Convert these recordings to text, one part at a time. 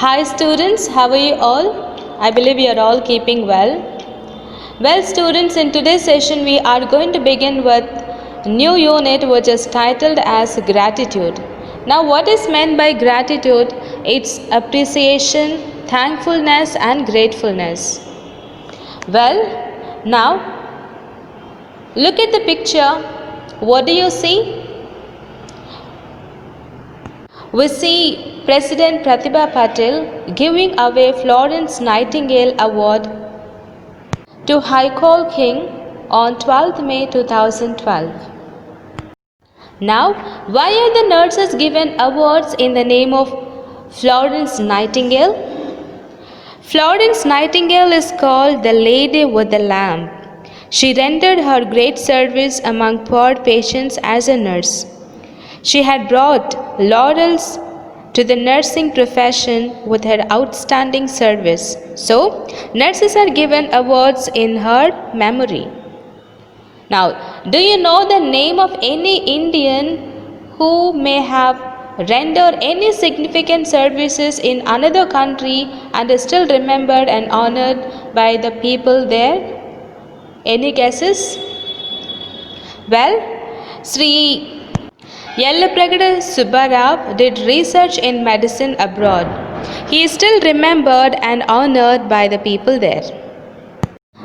Hi students, how are you all? I believe you are all keeping well. Well students, in today's session we are going to begin with new unit which is titled as gratitude. Now what is meant by gratitude? It's appreciation, thankfulness and gratefulness. Well, now look at the picture. What do you see? We see President Pratibha Patil giving away Florence Nightingale Award to High Court King on 12th May 2012. Now, why are the nurses given awards in the name of Florence Nightingale? Florence Nightingale is called the Lady with the Lamp. She rendered her great service among poor patients as a nurse. She had brought laurels to the nursing profession with her outstanding service. So, nurses are given awards in her memory. Now, do you know the name of any Indian who may have rendered any significant services in another country and is still remembered and honored by the people there? Any guesses? Well, Sri Yellapragada Subbarao did research in medicine abroad. He is still remembered and honored by the people there.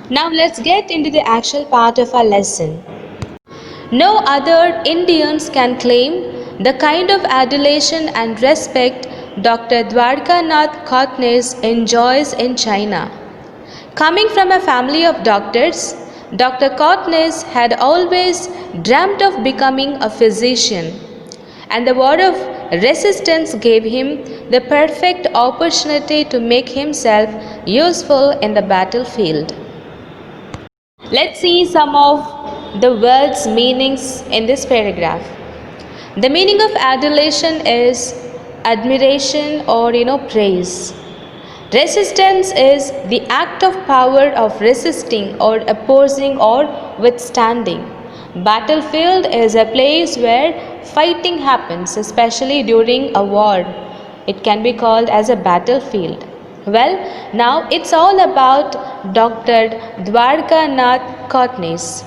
Now let's get into the actual part of our lesson. No other Indians can claim the kind of adulation and respect Dr. Dwarkanath Kotnis enjoys in China. Coming from a family of doctors, Dr. Kotnis had always dreamt of becoming a physician, and the war of resistance gave him the perfect opportunity to make himself useful in the battlefield. Let's see some of the words' meanings in this paragraph. The meaning of adulation is admiration or praise. Resistance is the act of power of resisting or opposing or withstanding. Battlefield is a place where fighting happens, especially during a war. It can be called as a battlefield. Well, now it's all about Dr. Dwarkanath Kotnis.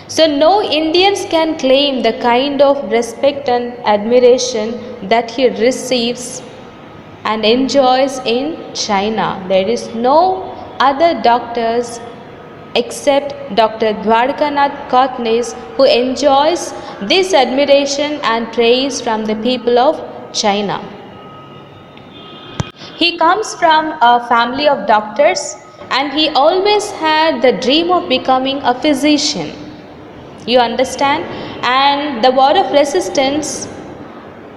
So no Indians can claim the kind of respect and admiration that he receives and enjoys in China. There is no other doctors except Dr. Dwarkanath Kotnis who enjoys this admiration and praise from the people of China. He comes from a family of doctors and he always had the dream of becoming a physician. You understand? And the war of resistance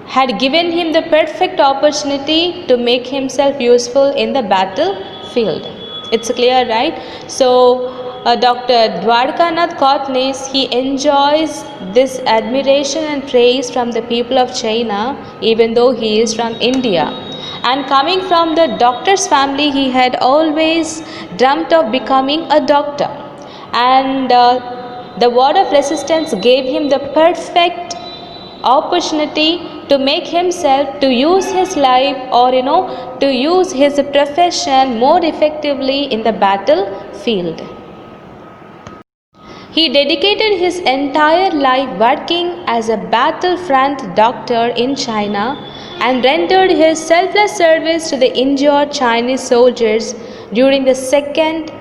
had given him the perfect opportunity to make himself useful in the battlefield. It's clear, right? So, Dr. Dwarkanath Kotnis, he enjoys this admiration and praise from the people of China, even though he is from India. And coming from the doctor's family, he had always dreamt of becoming a doctor. And the war of resistance gave him the perfect opportunity to make himself, to use his life or to use his profession more effectively in the battlefield. He dedicated his entire life working as a battlefront doctor in China and rendered his selfless service to the injured Chinese soldiers during the Second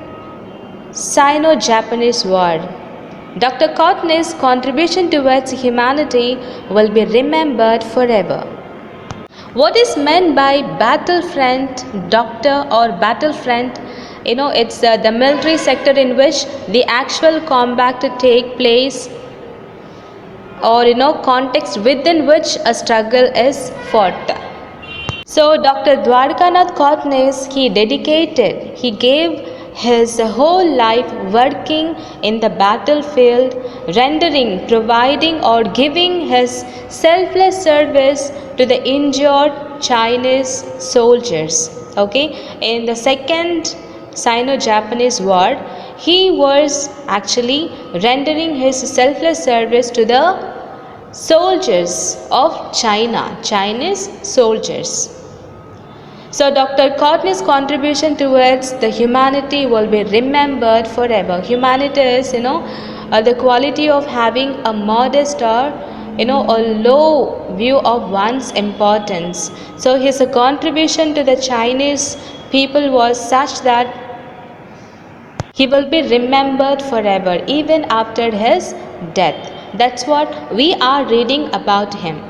Sino-Japanese War. Dr. Kotnis' contribution towards humanity will be remembered forever. What is meant by battlefront doctor or battlefront? It's the military sector in which the actual combat to take place or context within which a struggle is fought. So Dr. Dwarkanath Kotnis, he gave his whole life working in the battlefield, rendering, providing or giving his selfless service to the injured Chinese soldiers. In the Second Sino-Japanese War, he was actually rendering his selfless service to the soldiers of China, Chinese soldiers. So Dr. Courtney's contribution towards the humanity will be remembered forever. Humanity is, the quality of having a modest or, a low view of one's importance. So his contribution to the Chinese people was such that he will be remembered forever, even after his death. That's what we are reading about him.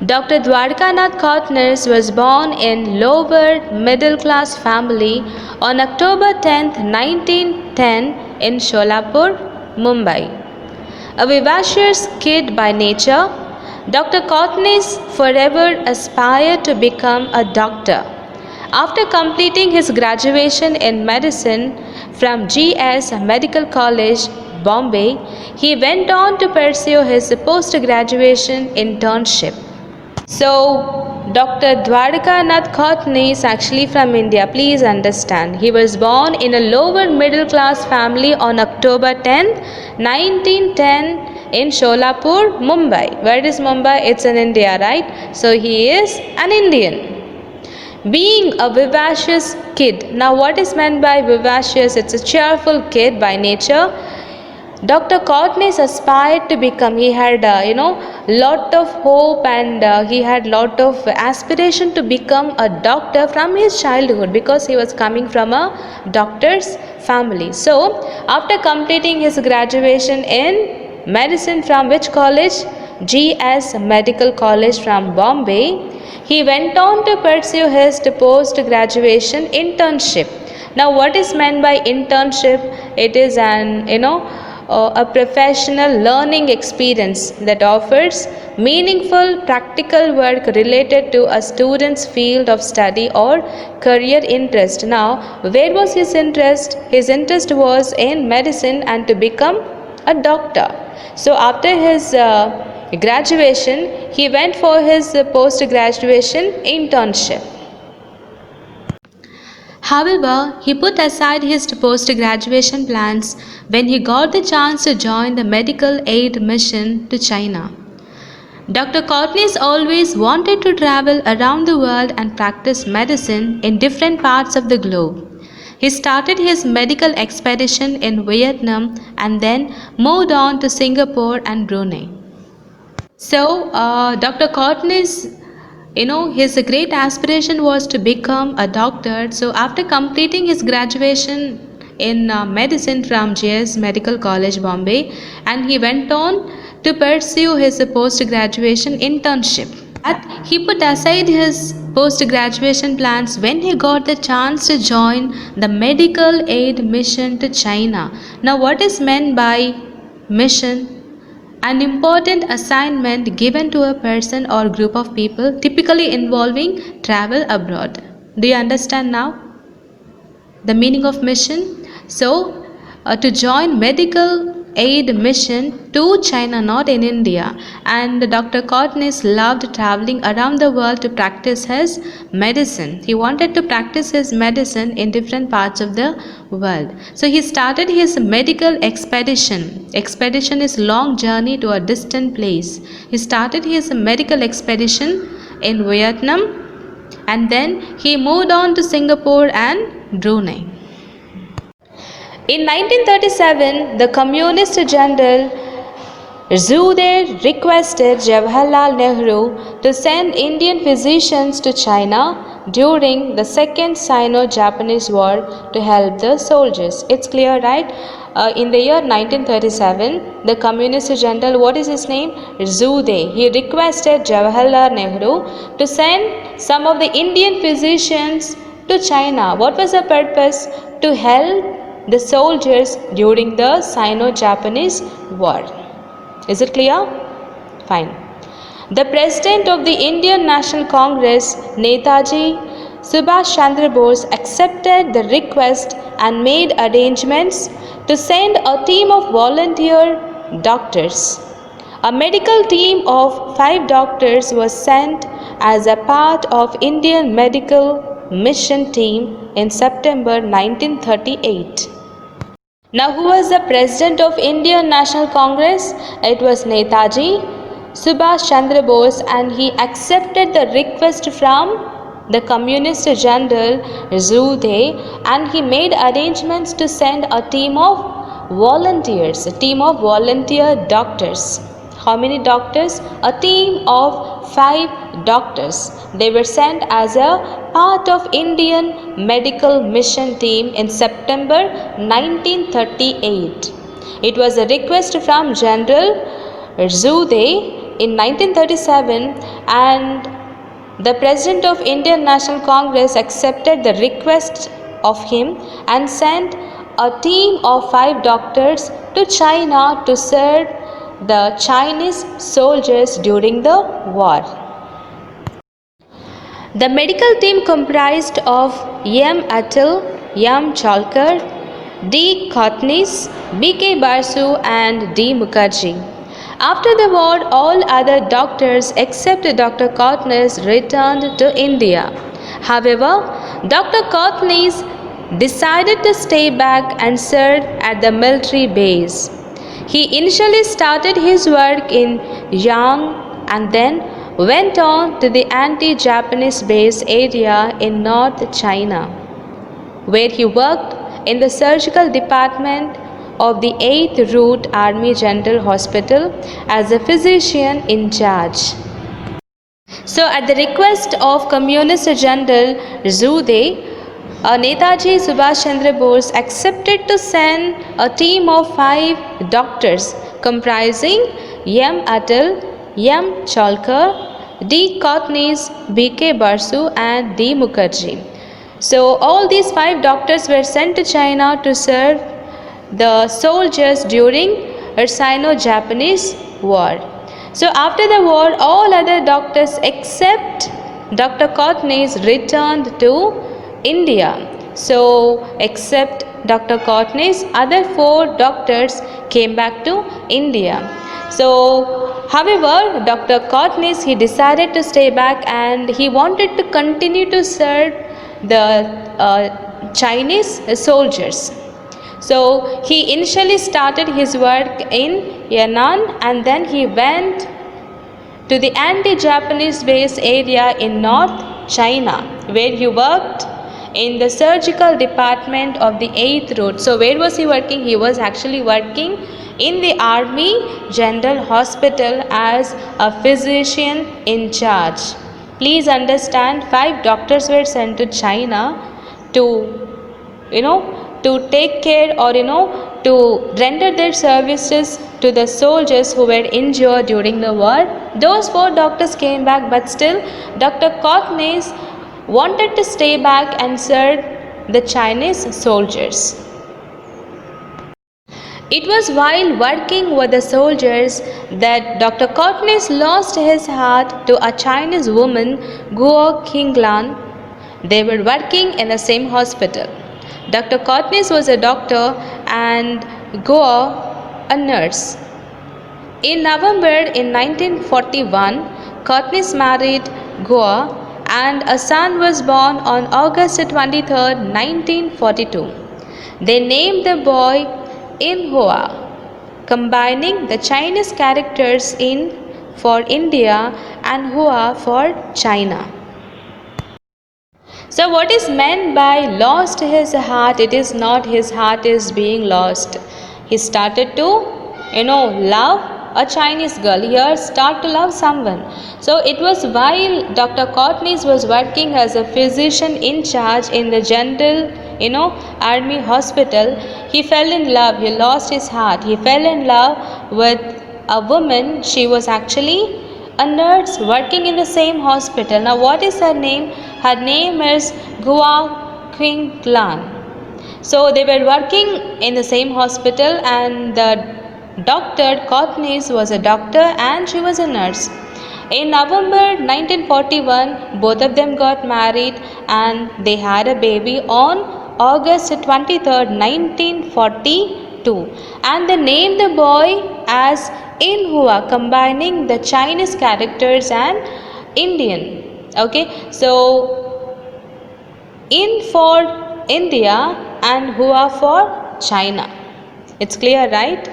Dr. Dwarkanath Kotnis was born in lower middle class family on October 10, 1910 in Sholapur, Mumbai. A vivacious kid by nature, Dr. Kotnis forever aspired to become a doctor. After completing his graduation in medicine from GS Medical College, Bombay, he went on to pursue his post-graduation internship. So, Dr. Dwarkanath Kotni is actually from India. Please understand. He was born in a lower middle class family on October 10th, 1910 in Sholapur, Mumbai. Where is Mumbai? It's in India, right? So, he is an Indian. Being a vivacious kid. Now, what is meant by vivacious? It's a cheerful kid by nature. Dr. Courtney aspired to become, he had, lot of hope, and he had lot of aspiration to become a doctor from his childhood, because he was coming from a doctor's family. So, after completing his graduation in medicine from which college? GS Medical College from Bombay, he went on to pursue his post-graduation internship. Now, what is meant by internship? It is an, a professional learning experience that offers meaningful practical work related to a student's field of study or career interest. Now, where was his interest? His interest was in medicine and to become a doctor. So, after his graduation, he went for his post-graduation internship. However, he put aside his post-graduation plans when he got the chance to join the medical aid mission to China. Dr. Courtney always wanted to travel around the world and practice medicine in different parts of the globe. He started his medical expedition in Vietnam and then moved on to Singapore and Brunei. So, Dr. Courtney's his great aspiration was to become a doctor. So, after completing his graduation in medicine from GS Medical College, Bombay, and he went on to pursue his post-graduation internship. But he put aside his post-graduation plans when he got the chance to join the medical aid mission to China. Now, what is meant by mission? An important assignment given to a person or group of people, typically involving travel abroad. Do you understand now the meaning of mission? So, to join medical aid mission to China, not in India. And Dr. Courtney loved traveling around the world to practice his medicine. He wanted to practice his medicine in different parts of the world. So he started his medical expedition. Expedition is long journey to a distant place. He started his medical expedition in Vietnam, and then he moved on to Singapore and Brunei. In 1937, the Communist General Zhude requested Jawaharlal Nehru to send Indian physicians to China during the Second Sino-Japanese War to help the soldiers. It's clear, right? In the year 1937, the Communist General, what is his name? Zhude. He requested Jawaharlal Nehru to send some of the Indian physicians to China. What was the purpose? To help the soldiers during the Sino-Japanese War. Is it clear? Fine. The President of the Indian National Congress, Netaji Subhash Chandra Bose, accepted the request and made arrangements to send a team of volunteer doctors. A medical team of 5 doctors was sent as a part of Indian medical mission team in September 1938. Now, who was the President of Indian National Congress? It was Netaji Subhash Chandra Bose, and he accepted the request from the Communist General Zhude, and he made arrangements to send a team of volunteers, a team of volunteer doctors. How many doctors? A team of 5 doctors. They were sent as a part of Indian medical mission team in September 1938. It was a request from General Zhude in 1937, and the President of Indian National Congress accepted the request of him and sent a team of 5 doctors to China to serve the Chinese soldiers during the war. The medical team comprised of M. Atul, M. Chalkar, D. Kotnis, B.K. Basu, and D. Mukherjee. After the war, all other doctors except Dr. Kotnis returned to India. However, Dr. Kotnis decided to stay back and serve at the military base. He initially started his work in Yang and then went on to the anti-Japanese base area in North China, where he worked in the surgical department of the 8th Route Army General Hospital as a physician in charge. So, at the request of Communist General Zhude, Netaji Subhash Chandra Bose accepted to send a team of 5 doctors comprising M. Atal, M. Chalkar, D. Kotnis, B.K. Basu, and D. Mukherjee. So, all these 5 doctors were sent to China to serve the soldiers during Sino-Japanese war. So, after the war, all other doctors except Dr. Kotnis returned to India. So, except Dr. Kotnis, other 4 doctors came back to India. So, however, Dr. Kotnis, he decided to stay back and he wanted to continue to serve the Chinese soldiers. So, he initially started his work in Yan'an and then he went to the anti-Japanese base area in North China, where he worked in the surgical department of the 8th Route. So, where was he working? He was actually working in the Army General Hospital as a physician in charge. Please understand, 5 doctors were sent to China to to take care or to render their services to the soldiers who were injured during the war. Those 4 doctors came back, but still Dr. Kotnis wanted to stay back and serve the Chinese soldiers. It was while working with the soldiers that Dr. Kotnis lost his heart to a Chinese woman, Guo Qinglan. They were working in the same hospital. Dr. Kotnis was a doctor and Guo a nurse. In November in 1941, Kotnis married Guo and a son was born on August 23, 1942. They named the boy In Hua, combining the Chinese characters In for India and Hua for China. So, what is meant by lost his heart? It is not his heart is being lost. He started to, love a Chinese girl. Here, start to love someone. So, it was while Dr. Kotnis was working as a physician in charge in the General, Army Hospital. He fell in love. He lost his heart. He fell in love with a woman. She was actually a nurse working in the same hospital. Now, what is her name? Her name is Guo Qinglan. So, they were working in the same hospital, and the Dr. Kotnis was a doctor and she was a nurse. In November 1941, both of them got married and they had a baby on August 23rd, 1942, and they named the boy as In Hua, combining the Chinese characters and Indian. Okay, so In for India and Hua for China. It's clear, right?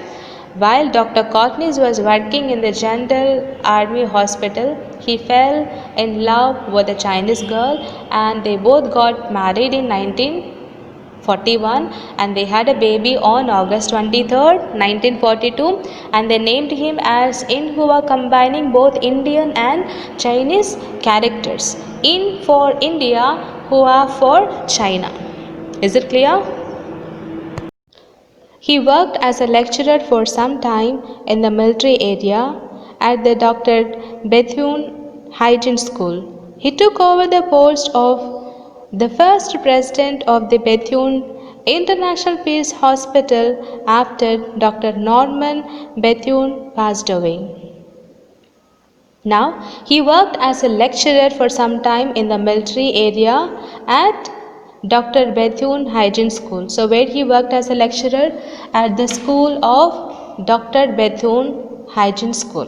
While Dr. Courtney was working in the General Army Hospital, he fell in love with a Chinese girl and they both got married in 1941 and they had a baby on August 23rd, 1942 and they named him as In Hua, combining both Indian and Chinese characters. In for India, Hua for China. Is it clear? He worked as a lecturer for some time in the military area at the Dr. Bethune Hygiene School. He took over the post of the first president of the Bethune International Peace Hospital after Dr. Norman Bethune passed away. Now, he worked as a lecturer for some time in the military area at Dr. Bethune Hygiene School. So, where he worked as a lecturer at the school of Dr. Bethune Hygiene School.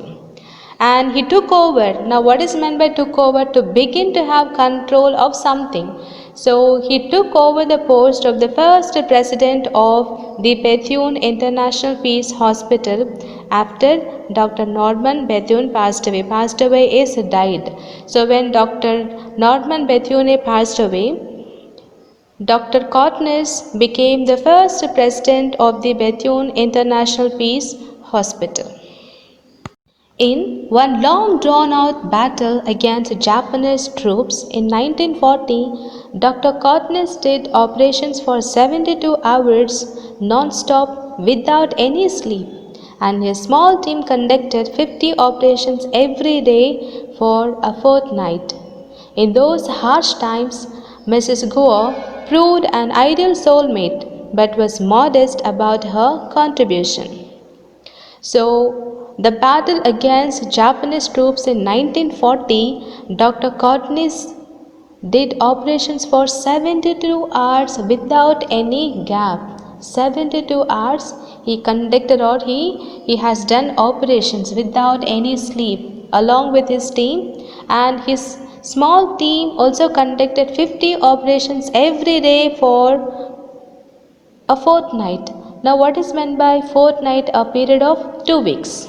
And he took over. Now, what is meant by took over? To begin to have control of something. So, he took over the post of the first president of the Bethune International Peace Hospital after Dr. Norman Bethune passed away. Passed away is died. So, when Dr. Norman Bethune passed away, Dr. Courtney became the first president of the Bethune International Peace Hospital. In one long drawn out battle against Japanese troops in 1940, Dr. Courtney did operations for 72 hours non-stop without any sleep, and his small team conducted 50 operations every day for a fortnight. In those harsh times, Mrs. Gore proved an ideal soulmate but was modest about her contribution. So, the battle against Japanese troops in 1940, Dr. Courtney did operations for 72 hours without any gap. 72 hours he conducted or he has done operations without any sleep along with his team, and his small team also conducted 50 operations every day for a fortnight. Now, what is meant by fortnight? A period of 2 weeks.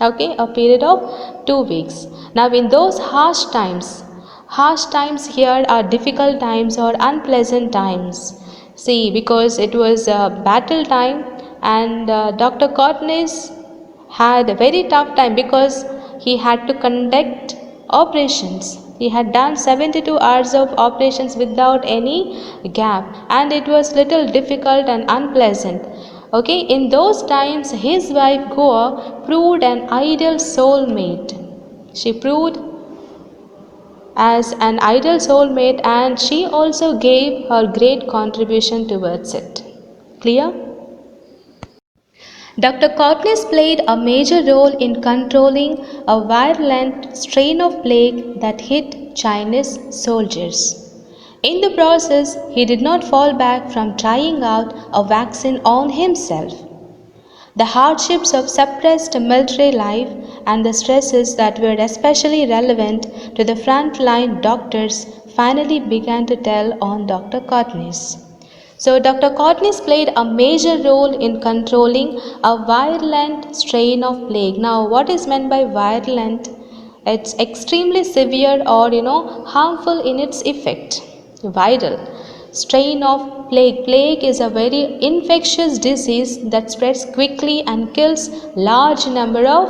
Okay, a period of 2 weeks. Now, in those harsh times here are difficult times or unpleasant times. See, because it was a battle time and Dr. Courtney had a very tough time because he had to conduct operations. He had done 72 hours of operations without any gap and it was little difficult and unpleasant. Okay, in those times his wife Goa proved an ideal soulmate. She proved as an ideal soulmate and she also gave her great contribution towards it. Clear? Dr. Courtney played a major role in controlling a virulent strain of plague that hit Chinese soldiers. In the process, he did not fall back from trying out a vaccine on himself. The hardships of suppressed military life and the stresses that were especially relevant to the frontline doctors finally began to tell on Dr. Courtney. So, Dr. Courtney played a major role in controlling a virulent strain of plague. Now, what is meant by virulent? It's extremely severe or harmful in its effect. Viral strain of plague. Plague is a very infectious disease that spreads quickly and kills large number of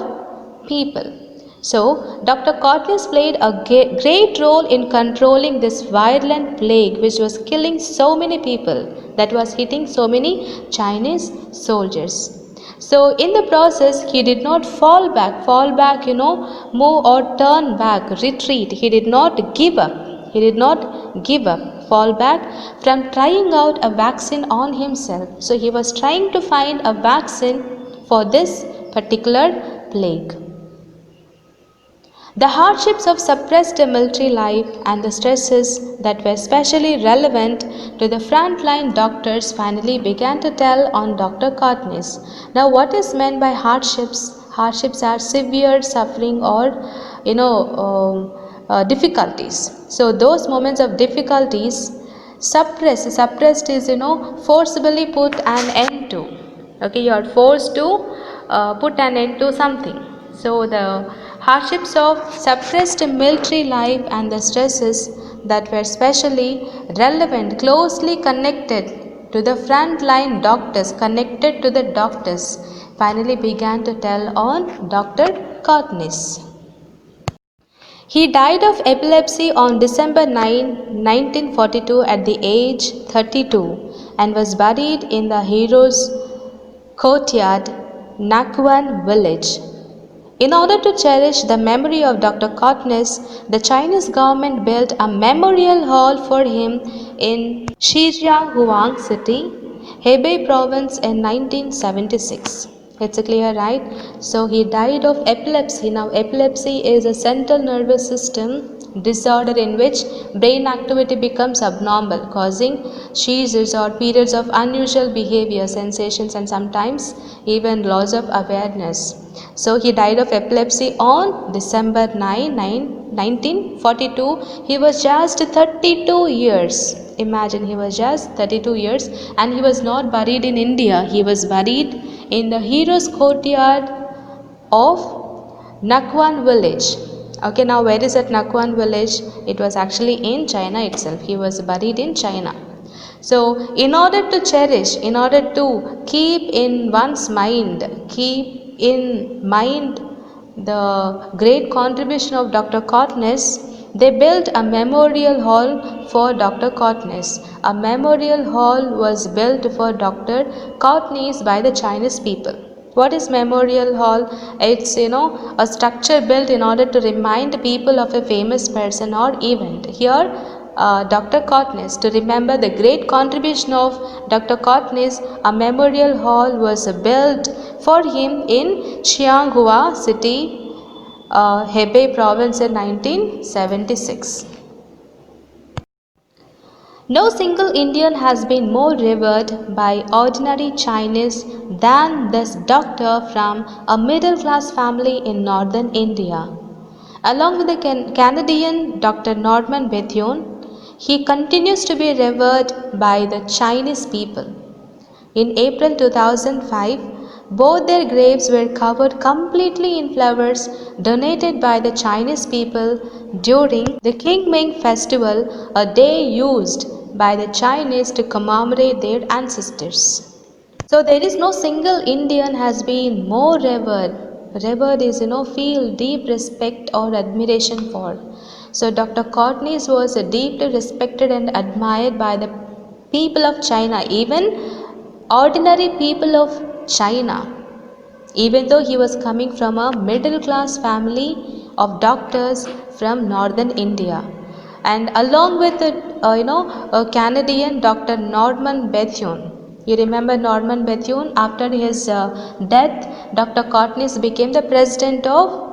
people. So, Dr. Courtney played a great role in controlling this virulent plague which was killing so many people, that was hitting so many Chinese soldiers. So, in the process, he did not fall back, move or turn back, retreat. He did not give up. He did not give up, fall back from trying out a vaccine on himself. So, he was trying to find a vaccine for this particular plague. The hardships of suppressed military life and the stresses that were especially relevant to the frontline doctors finally began to tell on Dr. Courtney. Now, what is meant by hardships? Hardships are severe suffering or difficulties. So, those moments of difficulties suppressed is forcibly put an end to. Okay, you are forced to put an end to something. So the hardships of suppressed military life and the stresses that were specially relevant, closely connected to the frontline doctors, connected to the doctors, finally began to tell on Dr. Courtney. He died of epilepsy on December 9, 1942 at the age 32 and was buried in the Heroes Courtyard, Nakuan village. In order to cherish the memory of Dr. Courtney, the Chinese government built a memorial hall for him in Shijiazhuang City, Hebei province in 1976. It's clear, right? So he died of epilepsy. Now epilepsy is a central nervous system disorder in which brain activity becomes abnormal, causing seizures or periods of unusual behavior, sensations, and sometimes even loss of awareness. So he died of epilepsy on December 9, 1942. He was just 32 years. Imagine, he was just 32 years, and he was not buried in India. He was buried in the Heroes Courtyard of Nakuan village. Okay, now where is that Nakuan village? It was actually in China itself. He was buried in China. So in order to cherish, in order to keep in one's mind, keep in mind the great contribution of Dr. Courtney, they built a memorial hall for Dr. Courtney. A memorial hall was built for Dr. Courtney by the Chinese people. What is memorial hall? It's a structure built in order to remind people of a famous person or event. Here Dr. Courtney, to remember the great contribution of Dr. Courtney, a memorial hall was built for him in Shijiazhuang City, Hebei province in 1976. No single Indian has been more revered by ordinary Chinese than this doctor from a middle class family in northern India. Along with the Canadian Dr. Norman Bethune, he continues to be revered by the Chinese people. In April 2005, both their graves were covered completely in flowers donated by the Chinese people during the Qingming festival, a day used by the Chinese to commemorate their ancestors. So there is no single Indian has been more revered. Revered is feel deep respect or admiration for. So Dr. Courtney was deeply respected and admired by the people of China, even ordinary people of China. Even though he was coming from a middle class family of doctors from northern India. And along with a Canadian Dr. Norman Bethune. You remember Norman Bethune? After his death, Dr. Courtney became the president of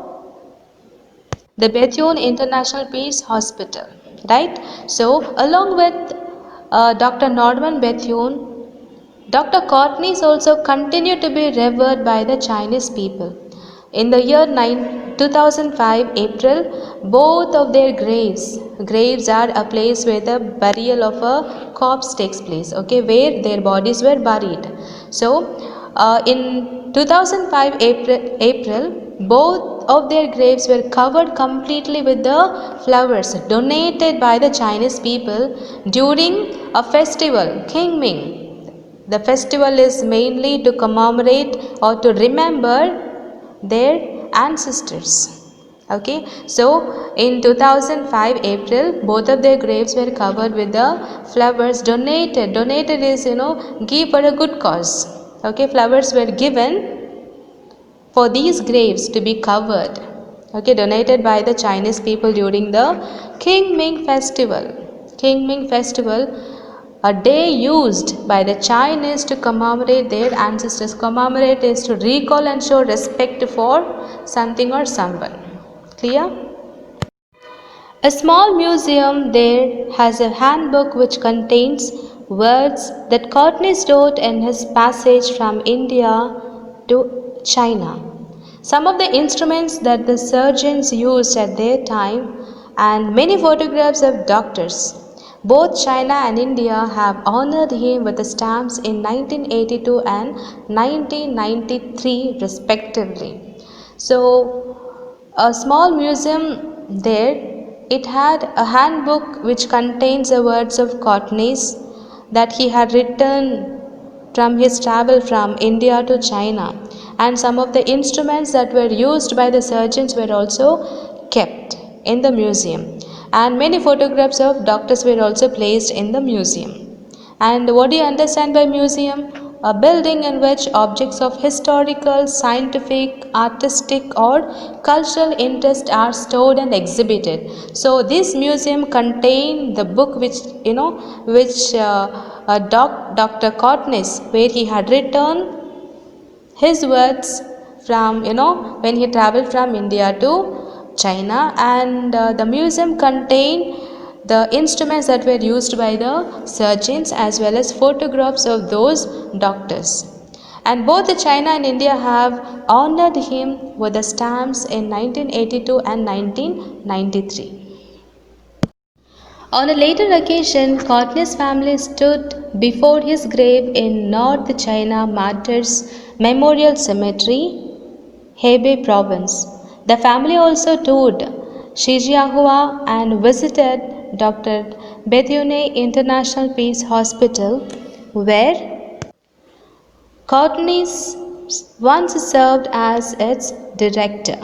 the Bethune International Peace Hospital, right? So along with Dr. Norman Bethune, Dr. Courtney also continued to be revered by the Chinese people. In the year 2005 April, both of their graves are a place where the burial of a corpse takes place, okay, where their bodies were buried. So in 2005 April, both of their graves were covered completely with the flowers donated by the Chinese people during a festival, Qingming. The festival is mainly to commemorate or to remember their ancestors. Okay, so in 2005 April, both of their graves were covered with the flowers donated. Donated is give for a good cause. Okay, flowers were given for these graves to be covered. Okay, donated by the Chinese people during the Qingming festival. Qingming festival, a day used by the Chinese to commemorate their ancestors. Commemorate is to recall and show respect for something or someone. Clear? A small museum there has a handbook which contains words that Courtney wrote in his passage from India to China. Some of the instruments that the surgeons used at their time and many photographs of doctors. Both China and India have honored him with the stamps in 1982 and 1993 respectively. So a small museum there, it had a handbook which contains the words of Courtney's that he had written from his travel from India to China, and some of the instruments that were used by the surgeons were also kept in the museum, and many photographs of doctors were also placed in the museum. And what do you understand by museum? A building in which objects of historical, scientific, artistic or cultural interest are stored and exhibited. So this museum contained the book which Dr. Courtney's, where he had written his words from when he traveled from India to China, and the museum contained the instruments that were used by the surgeons as well as photographs of those doctors. And both China and India have honored him with the stamps in 1982 and 1993. On a later occasion, Courtney's family stood before his grave in North China Martyrs Memorial Cemetery, Hebei Province. The family also toured Shijiahua and visited Dr. Bethune International Peace Hospital, where Courtney's once served as its director.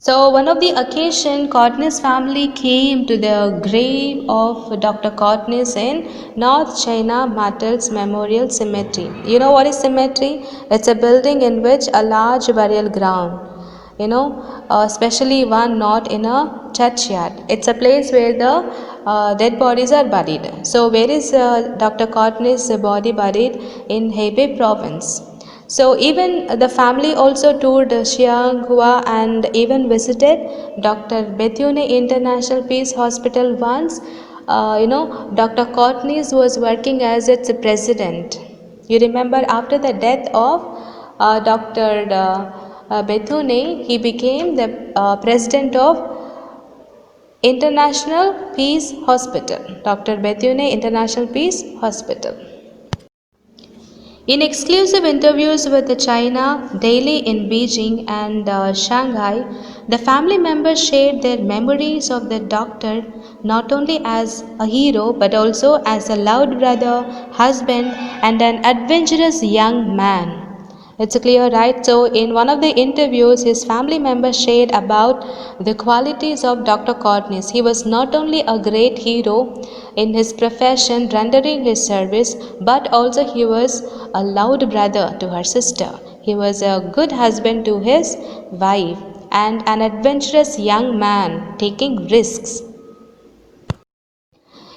So one of the occasion, Courtney's family came to the grave of Dr. Courtney's in North China Martyrs Memorial Cemetery. You know what is cemetery? It's a building in which a large burial ground, especially one not in a churchyard. It's a place where the dead bodies are buried. So where is Dr. Courtney's body buried? In Hebei province. So even the family also toured Xianghua and even visited Dr. Bethune International Peace Hospital once. Dr. Courtney's was working as its president. You remember, after the death of Dr. Bethune, he became the president of International Peace Hospital, Dr. Bethune International Peace Hospital. In exclusive interviews with China Daily in Beijing and Shanghai, the family members shared their memories of the doctor not only as a hero but also as a loud brother, husband, and an adventurous young man. It's clear, right? So in one of the interviews, his family members shared about the qualities of Dr. Courtney's. He was not only a great hero in his profession, rendering his service, but also he was a loud brother to her sister. He was a good husband to his wife and an adventurous young man taking risks.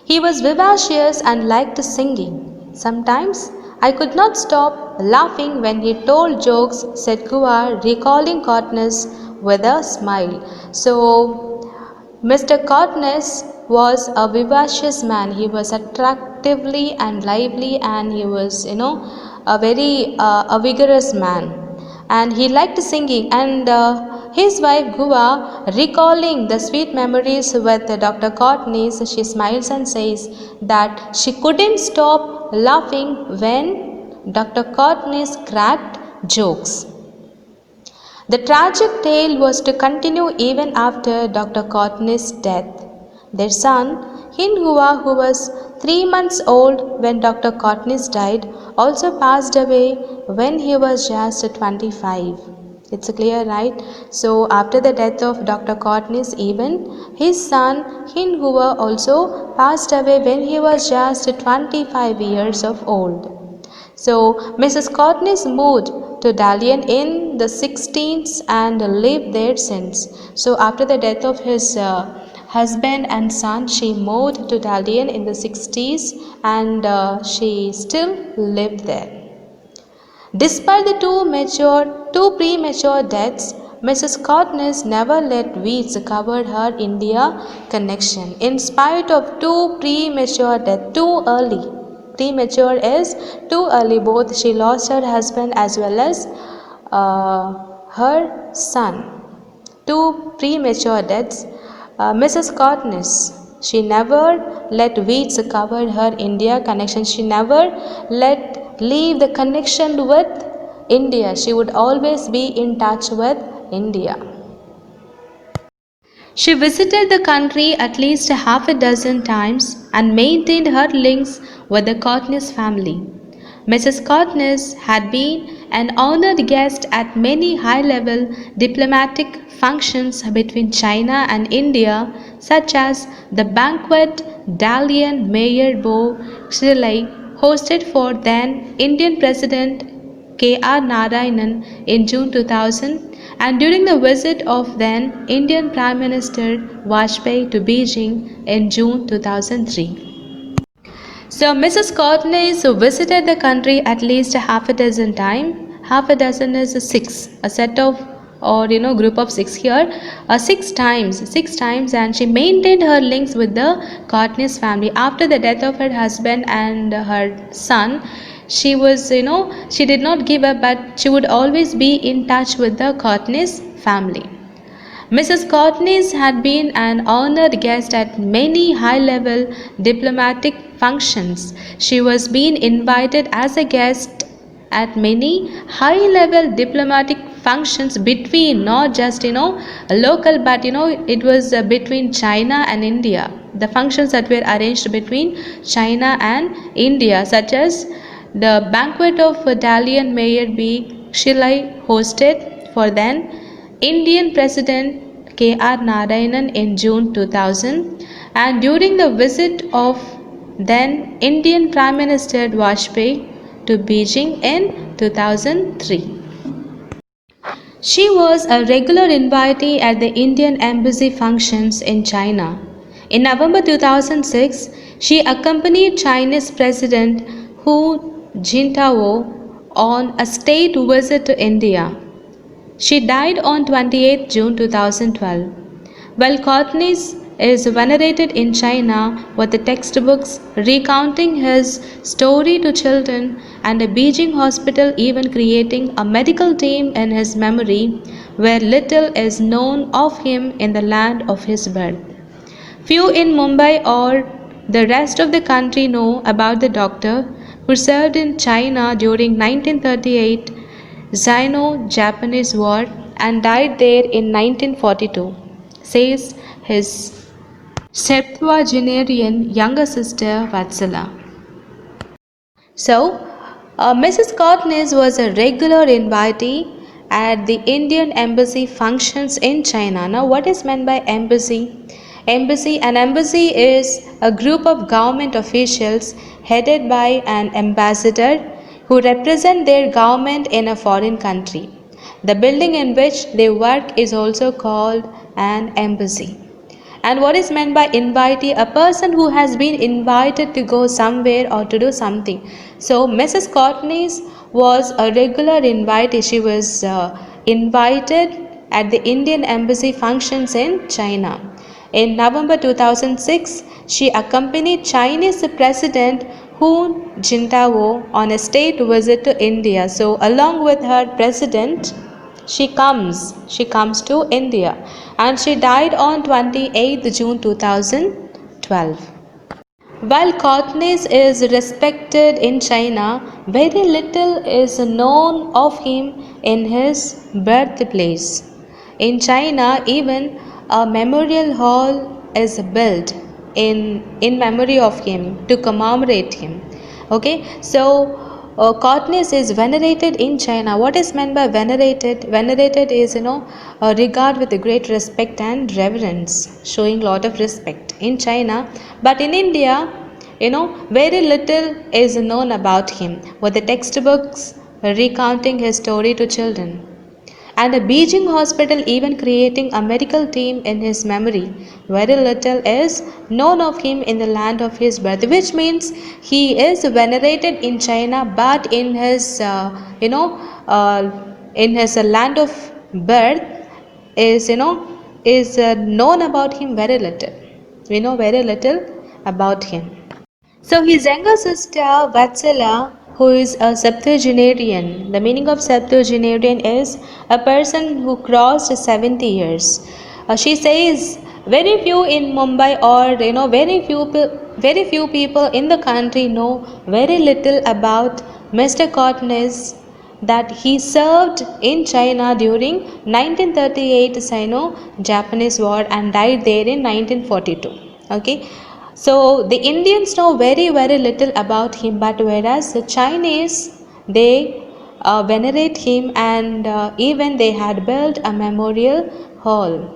He was vivacious and liked singing. Sometimes I could not stop laughing when he told jokes, said Guar, recalling Courtney's with a smile. So, Mr. Courtney's was a vivacious man. He was attractively and lively, and he was, a vigorous man. And he liked singing, and his wife Guva, recalling the sweet memories with Dr. Courtney's, she smiles and says that she couldn't stop laughing when Dr. Courtney's cracked jokes. The tragic tale was to continue even after Dr. Courtney's death. Their son, Hin Hua, who was 3 months old when Dr. Courtney's died, also passed away when he was just 25. It's clear, right? So after the death of Dr. Courtney's, even his son Hin Hua also passed away when he was just 25 years of old. So Mrs. Courtney's moved to Dalian in the 16th and lived there since. So after the death of his husband and son, she moved to Dalian in the 60s, and she still lived there. Despite the two premature deaths, Mrs. Courtney's never let weeds cover her India connection. In spite of two premature deaths, too early. Premature is too early. Both she lost her husband as well as her son. Two premature deaths. Mrs. Courtney's, she never let weeds cover her India connection. She never let leave the connection with India. She would always be in touch with India. She visited the country at least half a dozen times and maintained her links with the Cortnes family. Mrs. Cortnes had been an honored guest at many high level diplomatic functions between China and India, such as the banquet Dalian Mayor Bo Xilai hosted for then Indian President K.R. Narayanan in June 2000, and during the visit of then Indian Prime Minister Vajpayee to Beijing in June 2003. So Mrs. Cortnes visited the country at least half a dozen times. Half a dozen is six, a set of or group of six here, six times, and she maintained her links with the Cortnes family after the death of her husband and her son. She was she did not give up, but she would always be in touch with the Cortnes family. Mrs. Cortnes had been an honored guest at many high-level diplomatic functions. She was being invited as a guest at many high-level diplomatic functions between not just local, but it was between China and India. The functions that were arranged between China and India, such as the banquet of Dalian Mayor B. Xilai hosted for then Indian President K.R. Narayanan in June 2000, and during the visit of then Indian Prime Minister Vajpayee to Beijing in 2003. She was a regular invitee at the Indian Embassy functions in China. In November 2006, she accompanied Chinese President Hu Jintao on a state visit to India. She died on 28 June 2012. While Cortnes is venerated in China with the textbooks recounting his story to children and a Beijing hospital even creating a medical team in his memory, where little is known of him in the land of his birth. Few in Mumbai or the rest of the country know about the doctor who served in China during 1938 Sino-Japanese War and died there in 1942, says his septuagenarian younger sister Vatsala. So, Mrs. Cortnes was a regular invitee at the Indian Embassy functions in China. Now, what is meant by embassy? An embassy is a group of government officials headed by an ambassador who represent their government in a foreign country. The building in which they work is also called an embassy. And what is meant by invitee? A person who has been invited to go somewhere or to do something. So Mrs. Cortnes was a regular invitee. She was invited at the Indian Embassy functions in China. In November 2006, she accompanied Chinese President Hu Jintao on a state visit to India. So along with her president, she comes to India, and she died on 28th June 2012. While Cortnes is respected in China, very little is known of him in his birthplace. In China, even a memorial hall is built in memory of him to commemorate him. Okay, so Cortnes is venerated in China. What is meant by venerated? Venerated is regard with a great respect and reverence, showing lot of respect in China. But in India, very little is known about him, with the textbooks recounting his story to children, and a Beijing hospital even creating a medical team in his memory. Very little is known of him in the land of his birth, which means he is venerated in China, but in his in his land of birth is known about him very little. We know very little about him. So his younger sister Vatsala, who is a septuagenarian. The meaning of septuagenarian is a person who crossed 70 years. She says very few in Mumbai, or very few people in the country know very little about Mr. Cotnis, that he served in China during 1938 Sino-Japanese War and died there in 1942. Okay, so the Indians know very little about him, but whereas the Chinese, they venerate him, and even they had built a memorial hall.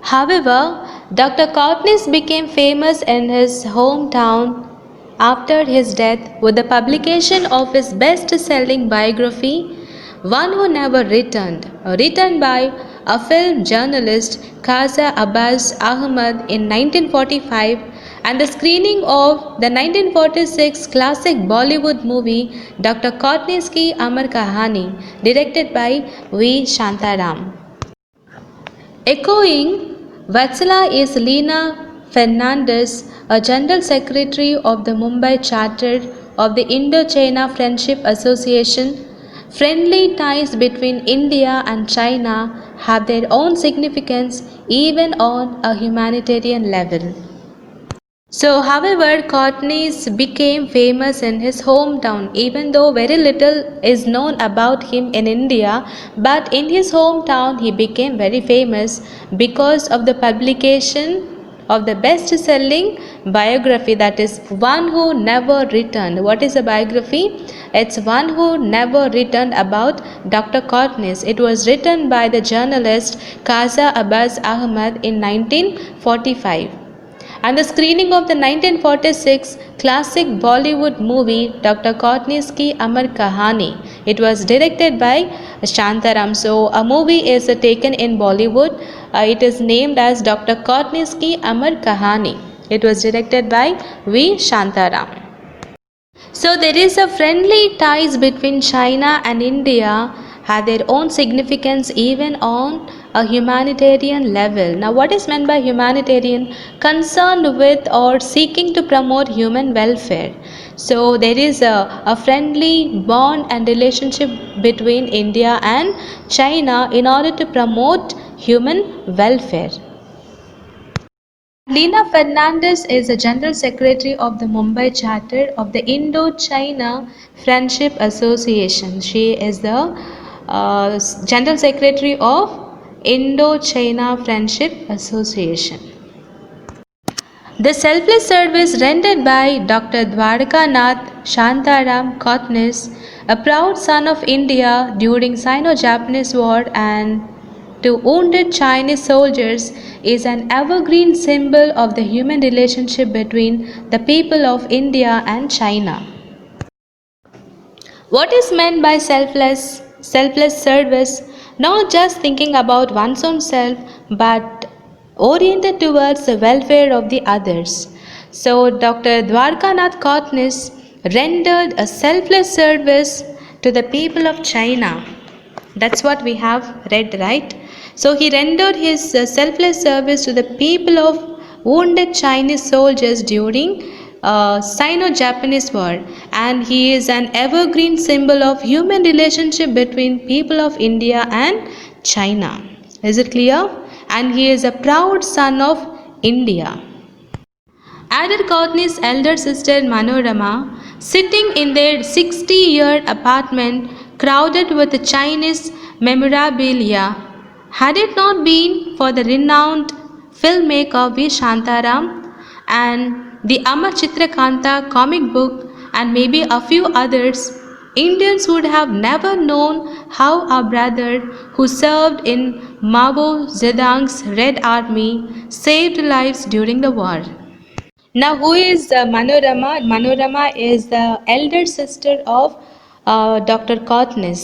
However, Dr. Courtney became famous in his hometown after his death with the publication of his best-selling biography, One Who Never Returned, written by a film journalist Khaja Abbas Ahmad in 1945, and the screening of the 1946 classic Bollywood movie Dr. Courtney's Ki Amar Kahani, directed by V. Shantaram. Echoing Vatsala is Lena Fernandez, a General Secretary of the Mumbai Charter of the Indo-China Friendship Association. Friendly ties between India and China have their own significance even on a humanitarian level. So, however, Courtney became famous in his hometown, even though very little is known about him in India. But in his hometown, he became very famous because of the publication of the best-selling biography, that is One Who Never Returned. What is a biography? It's One Who Never Returned about Dr. Courtney. It was written by the journalist Khaja Abbas Ahmad in 1945. And the screening of the 1946 classic Bollywood movie Dr. Courtney's Ki Amar Kahani. It was directed by Shantaram. So a movie is taken in Bollywood. It is named as Dr. Courtney's Ki Amar Kahani. It was directed by V. Shantaram. So there is a friendly ties between China and India have their own significance even on a humanitarian level. Now, what is meant by humanitarian? Concerned with or seeking to promote human welfare. So there is a friendly bond and relationship between India and China in order to promote human welfare. Lena Fernandez is the General Secretary of the Mumbai Charter of the Indo-China Friendship Association. She is the General Secretary of Indo-China Friendship Association. The selfless service rendered by Dr. Dwarkanath Shantaram Courtney, a proud son of India during Sino-Japanese War and to wounded Chinese soldiers, is an evergreen symbol of the human relationship between the people of India and China. What is meant by selfless service? Not just thinking about one's own self, but oriented towards the welfare of the others. So, Dr. Dwarkanath Courtney rendered a selfless service to the people of China. That's what we have read, right? So, he rendered his selfless service to the people of wounded Chinese soldiers during Sino-Japanese War, and he is an evergreen symbol of human relationship between people of India and China. Is it clear? And he is a proud son of India. Added Courtney's elder sister Manorama, sitting in their 60-year apartment crowded with Chinese memorabilia. Had it not been for the renowned filmmaker V. Shantaram and the Amar Chitrakanta comic book and maybe a few others, Indians would have never known how our brother who served in Mao Zedong's Red Army saved lives during the war. Now, who is Manorama? Manorama is the elder sister of Dr. Courtney,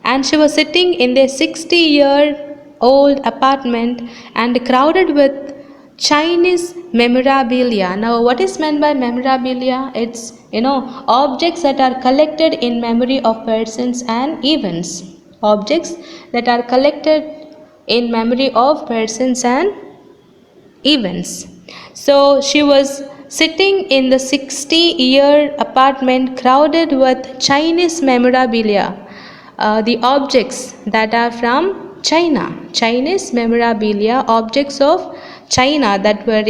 and she was sitting in their 60-year-old apartment and crowded with Chinese memorabilia. Now, what is meant by memorabilia? It's objects that are collected in memory of persons and events. Objects that are collected in memory of persons and events. So she was sitting in the 60-year apartment crowded with Chinese memorabilia, the objects that are from China, Chinese memorabilia, objects of China that were,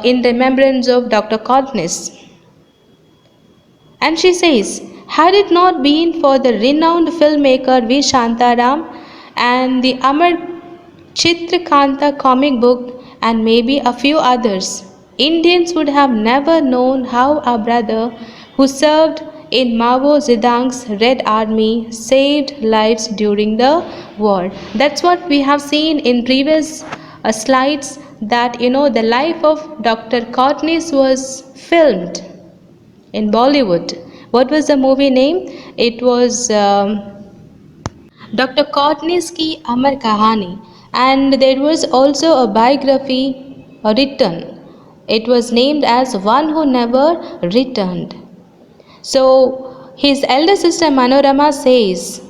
in remembrance of Dr. Courtney's. And she says, had it not been for the renowned filmmaker V. Shantaram and the Amar Chitrakanta comic book and maybe a few others, Indians would have never known how our brother who served in Mao Zedong's Red Army saved lives during the war. That's what we have seen in previous slides, that the life of Dr. Courtney's was filmed in Bollywood. What was the movie name? It was Dr. Courtney's Ki Amar Kahani, and there was also a biography written. It was named as One Who Never Returned. So his elder sister Manorama says,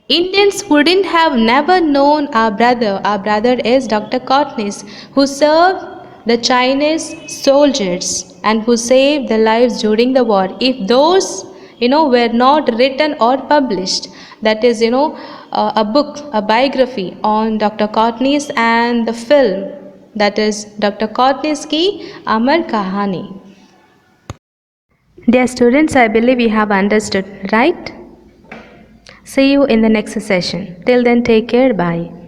Indians wouldn't have never known our brother. Our brother is Dr. Courtney's, who served the Chinese soldiers and who saved their lives during the war. If those, were not written or published, that is, a book, a biography on Dr. Courtney's and the film, that is Dr. Courtney's Ki Amar Kahani. Dear students, I believe you have understood, right? See you in the next session. Till then, take care. Bye.